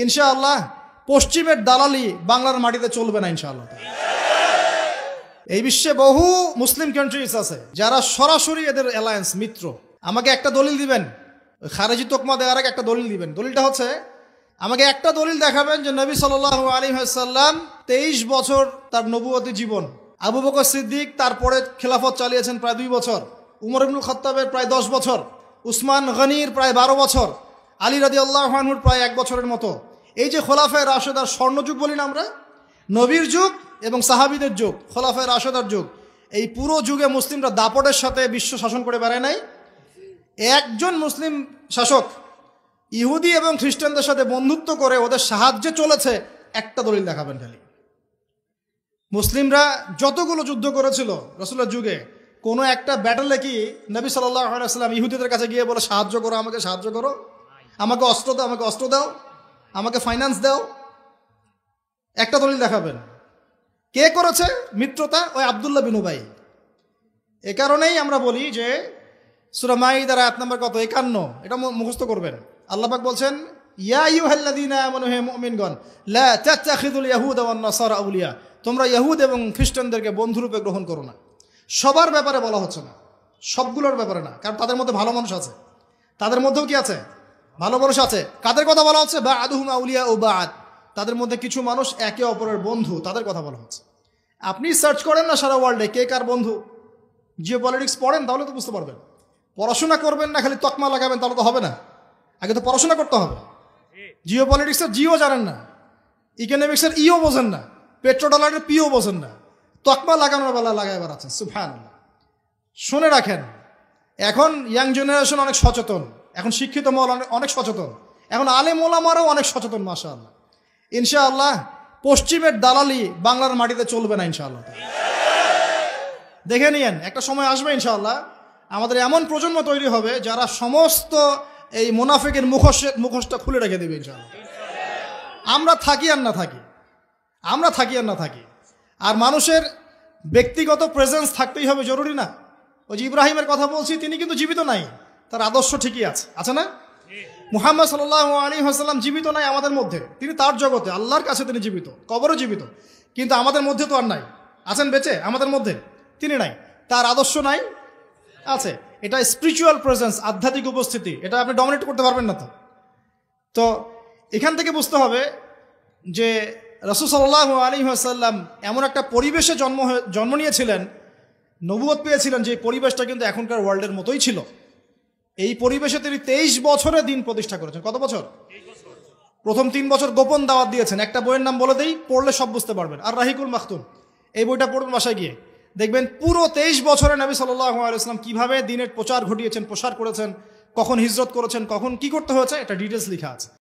ইনশাআল্লাহ পশ্চিমের দালালি বাংলার মাটিতে চলবে না ইনশাআল্লাহ। এই বিশ্বে বহু মুসলিম কান্ট্রিজ আছে যারা সরাসরি এদের অ্যালায়েন্স মিত্র। আমাকে একটা দলিল দিবেন, খারেজি তোকমা দেওয়ার আগে একটা দলিল দিবেন। দলিলটা হচ্ছে, আমাকে একটা দলিল দেখাবেন যে নবী সাল্লাল্লাহু আলাইহি ওয়াসাল্লাম 23 বছর তার নবুয়তি জীবন, আবু বকর সিদ্দিক তারপরে খেলাফত চালিয়েছেন প্রায় 2 বছর, উমর ইবনুল খাত্তাবের প্রায় 10 বছর, উসমান গনির প্রায় 12 বছর, আলী রাদিয়াল্লাহু আনহুর প্রায় 1 বছরের মতো। এই যে খোলাফায়ে রাশেদার স্বর্ণযুগ বলি না আমরা, নবীর যুগ এবং সাহাবীদের যুগ, খোলাফায়ে রাশেদার যুগ, এই পুরো যুগে মুসলিমরা দাপটের সাথে বিশ্ব শাসন করে বেড়ায় নাই। একজন মুসলিম শাসক ইহুদি এবং খ্রিস্টানদের সাথে বন্ধুত্ব করে ওদের সাহায্যে চলেছে, একটা দলিল দেখাবেন খালি। মুসলিমরা যতগুলো যুদ্ধ করেছিল রাসূলের যুগে, কোনো একটা ব্যাটলে কি নবী সাল্লাল্লাহু আলাইহি ওয়াসাল্লাম ইহুদিদের কাছে গিয়ে বলে সাহায্য করো, আমাকে সাহায্য করো, আমাকে অস্ত্র দাও, আমাকে অস্ত্র দাও, আমাকে ফাইন্যান্স দাও? একটা দলিল দেখাবেন। কে করেছে মিত্রতা? ওই আব্দুল্লাহ বিন উবাই। এ কারণেই আমরা বলি যে সূরা মাইদার আয়াত নাম্বার কত, 51, এটা মুখস্থ করবেন। আল্লাহ পাক বলছেন, ইয়া আইয়ুহাল্লাযীনা আমানু, হে মুমিনগণ, লা তাত্তাখিযুল ইয়াহুদা ওয়ান নাসারা আউলিয়া, তোমরা ইহুদ এবং খ্রিস্টানদেরকে বন্ধুরূপে গ্রহণ করো না। সবার ব্যাপারে বলা হচ্ছে না, সবগুলোর ব্যাপারে না, কারণ তাদের মধ্যে ভালো মানুষ আছে, তাদের মধ্যেও কি আছে, ভালো মানুষ আছে। কাদের কথা বলা হচ্ছে? বা'দুহুম আউলিয়া ও বা'দ, তাদের মধ্যে কিছু মানুষ একে অপরের বন্ধু, তাদের কথা বলা হচ্ছে। আপনি সার্চ করেন না সারা ওয়ার্ল্ডে কে কার বন্ধু, জিও পলিটিক্স পড়েন, তাহলে তো বুঝতে পারবেন। পড়াশোনা করবেন না, খালি তকমা লাগাবেন, তাহলে তো হবে না। আগে তো পড়াশোনা করতে হবে। জিও পলিটিক্সের জিও জানেন না, ইকোনমিক্সের ইও বোঝেন না, পেট্রো ডলারের পিও বোঝেন না, তকমা লাগানোর বেলা লাগাই বেড়াচ্ছেন। সুবহানাল্লাহ। শুনে রাখেন, এখন ইয়াং জেনারেশন অনেক সচেতন, এখন শিক্ষিত মহল অনেক সচেতন, এখন আলেম ওলামারাও অনেক সচেতন। মাশাআল্লাহ। ইনশাআল্লাহ পশ্চিমের দালালি বাংলার মাটিতে চলবে না ইনশাআল্লাহ। দেখে নিয়েন, একটা সময় আসবে ইনশাআল্লাহ আমাদের এমন প্রজন্ম তৈরি হবে যারা সমস্ত এই মুনাফিকের মুখোশটা খুলে রেখে দেবে ইনশাআল্লাহ। আমরা থাকি আর না থাকি, আমরা থাকি আর না থাকি, আর মানুষের ব্যক্তিগত প্রেজেন্স থাকতেই হবে, জরুরি না? ওই যে ইব্রাহিমের কথা বলছি, তিনি কিন্তু জীবিত নাই, তার আদর্শ ঠিকই আছে, আছে না? মুহাম্মদ সাল্লাল্লাহু আলাইহি ওয়াসাল্লাম জীবিত নাই আমাদের মধ্যে, তিনি তার জগতে আল্লাহর কাছে তিনি জীবিত, কবরে জীবিত, কিন্তু আমাদের মধ্যে তো আর নাই। আছেন বেঁচে আমাদের মধ্যে? তিনি নাই। তার আদর্শ নাই? আছে। এটা স্পিরিচুয়াল প্রেজেন্স, আধ্যাত্মিক উপস্থিতি, এটা আপনি ডমিনেট করতে পারবেন না। তো এখান থেকে বুঝতে হবে যে রাসূল সাল্লাল্লাহু আলাইহি ওয়াসাল্লাম এমন একটা পরিবেশে জন্ম নিয়েছিলেন, নবুয়ত পেয়েছিলেন, যে পরিবেশটা কিন্তু এখনকার ওয়ার্ল্ডের মতোই ছিল। এই পরিবেশে তিনি 23 বছরে দিন প্রতিষ্ঠা করেছেন। কত বছর? প্রথম 3 বছর গোপন দাওয়াত দিয়েছেন। একটা বইয়ের নাম বলে দেই, পড়লে সব বুঝতে পারবেন, আর রাহিকুল মাখতুম। এই বইটা পড়বেন বাসায় গিয়ে, দেখবেন পুরো 23 বছরে নবী সাল্লাল্লাহু আলাইহি ওয়াসাল্লাম কিভাবে দিনের প্রচার ঘটিয়েছেন, প্রসার করেছেন, কখন হিজরত করেছেন, কখন কি করতে হয়েছে, এটা ডিটেলস লেখা আছে।